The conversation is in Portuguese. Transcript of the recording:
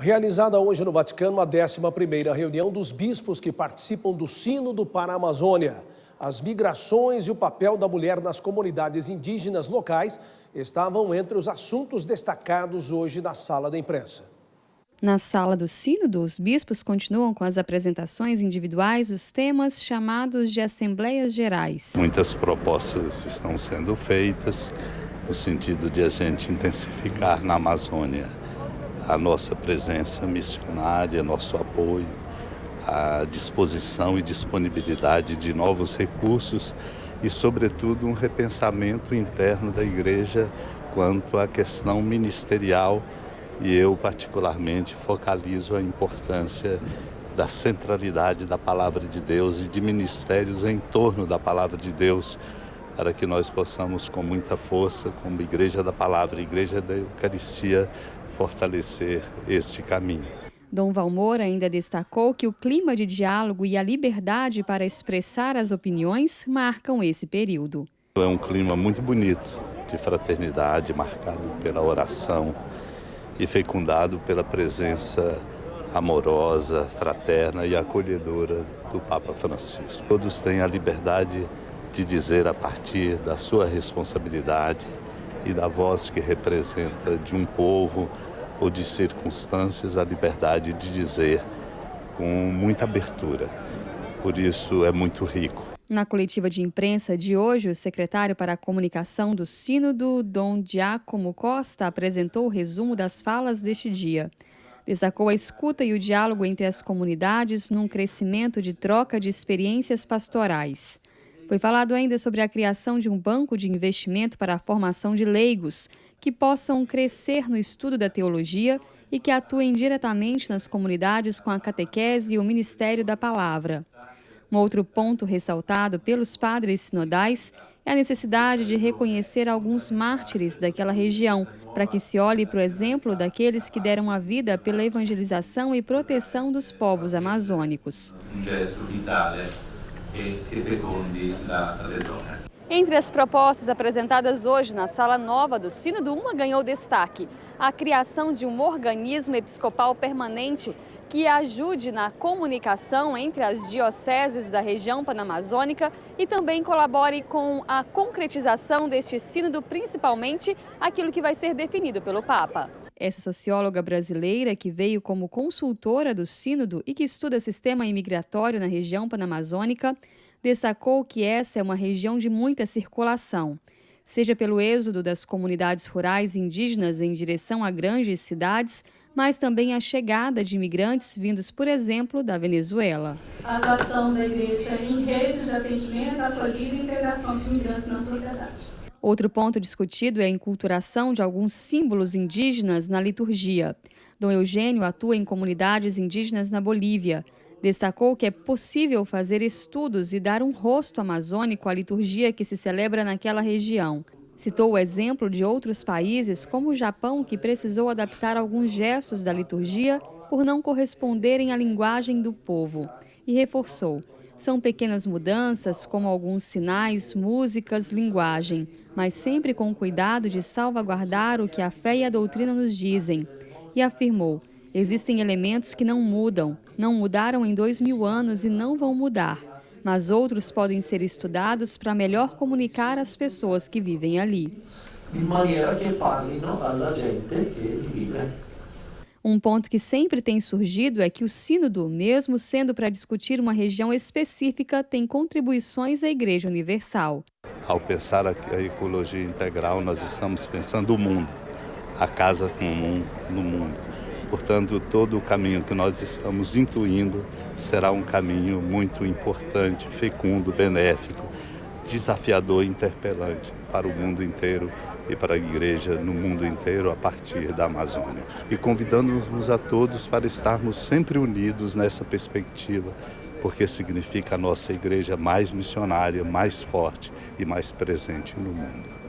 Realizada hoje no Vaticano a 11ª reunião dos bispos que participam do Sínodo para a Amazônia. As migrações e o papel da mulher nas comunidades indígenas locais estavam entre os assuntos destacados hoje na sala da imprensa. Na sala do Sínodo, os bispos continuam com as apresentações individuais dos temas chamados de Assembleias Gerais. Muitas propostas estão sendo feitas no sentido de a gente intensificar na Amazônia a nossa presença missionária, nosso apoio, a disposição e disponibilidade de novos recursos e, sobretudo, um repensamento interno da Igreja quanto à questão ministerial. E eu, particularmente, focalizo a importância da centralidade da Palavra de Deus e de ministérios em torno da Palavra de Deus, para que nós possamos, com muita força, como Igreja da Palavra, Igreja da Eucaristia, fortalecer este caminho. Dom Valmor ainda destacou que o clima de diálogo e a liberdade para expressar as opiniões marcam esse período. É um clima muito bonito de fraternidade, marcado pela oração e fecundado pela presença amorosa, fraterna e acolhedora do Papa Francisco. Todos têm a liberdade de dizer a partir da sua responsabilidade e da voz que representa de um povo ou de circunstâncias, a liberdade de dizer com muita abertura. Por isso é muito rico. Na coletiva de imprensa de hoje, o secretário para a comunicação do Sínodo, Dom Giacomo Costa, apresentou o resumo das falas deste dia. Destacou a escuta e o diálogo entre as comunidades num crescimento de troca de experiências pastorais. Foi falado ainda sobre a criação de um banco de investimento para a formação de leigos que possam crescer no estudo da teologia e que atuem diretamente nas comunidades com a catequese e o ministério da palavra. Um outro ponto ressaltado pelos padres sinodais é a necessidade de reconhecer alguns mártires daquela região, para que se olhe para o exemplo daqueles que deram a vida pela evangelização e proteção dos povos amazônicos. Entre as propostas apresentadas hoje na Sala Nova do Sínodo, uma ganhou destaque: a criação de um organismo episcopal permanente que ajude na comunicação entre as dioceses da região panamazônica e também colabore com a concretização deste sínodo, principalmente aquilo que vai ser definido pelo Papa. Essa socióloga brasileira, que veio como consultora do sínodo e que estuda sistema imigratório na região panamazônica, destacou que essa é uma região de muita circulação, seja pelo êxodo das comunidades rurais indígenas em direção a grandes cidades, mas também a chegada de imigrantes vindos, por exemplo, da Venezuela. A atuação da Igreja em redes de atendimento, acolhida e integração de imigrantes na sociedade. Outro ponto discutido é a enculturação de alguns símbolos indígenas na liturgia. Dom Eugênio atua em comunidades indígenas na Bolívia. Destacou que é possível fazer estudos e dar um rosto amazônico à liturgia que se celebra naquela região. Citou o exemplo de outros países, como o Japão, que precisou adaptar alguns gestos da liturgia por não corresponderem à linguagem do povo. E reforçou: são pequenas mudanças, como alguns sinais, músicas, linguagem, mas sempre com cuidado de salvaguardar o que a fé e a doutrina nos dizem. E afirmou: existem elementos que não mudam, não mudaram em 2000 anos e não vão mudar, mas outros podem ser estudados para melhor comunicar às pessoas que vivem ali. De maneira que parlino alla gente que vive. Um ponto que sempre tem surgido é que o sínodo, mesmo sendo para discutir uma região específica, tem contribuições à Igreja Universal. Ao pensar a ecologia integral, nós estamos pensando o mundo, a casa comum no mundo. Portanto, todo o caminho que nós estamos intuindo será um caminho muito importante, fecundo, benéfico, desafiador e interpelante para o mundo inteiro e para a Igreja no mundo inteiro a partir da Amazônia. E convidando-nos a todos para estarmos sempre unidos nessa perspectiva, porque significa a nossa Igreja mais missionária, mais forte e mais presente no mundo.